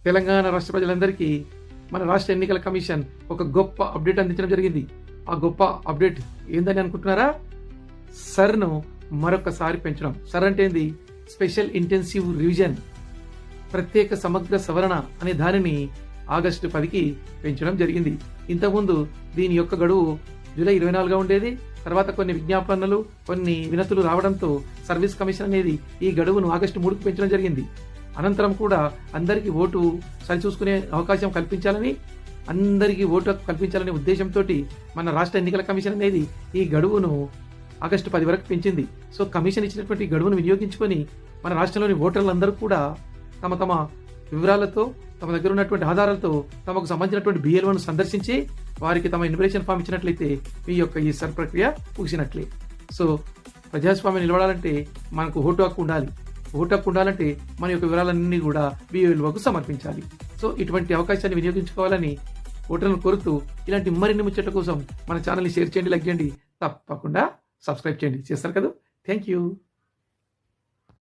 తెలంగాణ రాష్ట్ర ప్రజలందరికీ మన రాష్ట్ర ఎన్నికల కమిషన్ ఒక గొప్ప అప్డేట్ అందించడం జరిగింది. ఆ గొప్ప అప్డేట్ ఏందని అనుకుంటున్నారా? సర్ను మరొకసారి పెంచడం. సర్ అంటే ఏంది? స్పెషల్ ఇంటెన్సివ్ రివిజన్, ప్రత్యేక సమగ్ర సవరణ అనే దానిని ఆగస్టు 10కి పెంచడం జరిగింది. ఇంతకుముందు దీని యొక్క గడువు జూలై 24గా ఉండేది. తర్వాత కొన్ని విజ్ఞాపనలు, కొన్ని వినతులు రావడంతో సర్వీస్ కమిషన్ అనేది ఈ గడువును ఆగస్టు 3కి పెంచడం జరిగింది. అనంతరం కూడా అందరికీ ఓటు సరిచూసుకునే అవకాశం కల్పించాలని, అందరికీ ఓటు కల్పించాలనే ఉద్దేశంతో మన రాష్ట్ర ఎన్నికల కమిషన్ అనేది ఈ గడువును ఆగస్టు 10 వరకు పెంచింది. సో కమిషన్ ఇచ్చినటువంటి గడువును వినియోగించుకొని మన రాష్ట్రంలోని ఓటర్లందరూ కూడా తమ తమ వివరాలతో, తమ దగ్గర ఉన్నటువంటి ఆధారాలతో తమకు సంబంధించినటువంటి BLOను సందర్శించి వారికి తమ ఇన్విటేషన్ ఫామ్ ఇచ్చినట్లయితే మీ యొక్క ఈ సర్ ప్రక్రియ ముగిసినట్లే. సో ప్రజాస్వామ్యం నిలబడాలంటే మనకు ఓటు హక్కు ఉండాలి. ఓటు హక్కు ఉండాలంటే మన యొక్క వివరాలన్నీ కూడా BLOకు సమర్పించాలి. సో ఇటువంటి అవకాశాన్ని వినియోగించుకోవాలని ఓటర్లను కోరుతూ, ఇలాంటి మరిన్ని ముచ్చట్ల కోసం మన ఛానల్ని షేర్ చేయండి, లైక్ చేయండి, తప్పకుండా సబ్స్క్రైబ్ చేయండి. చేస్తారు కదా? Thank you.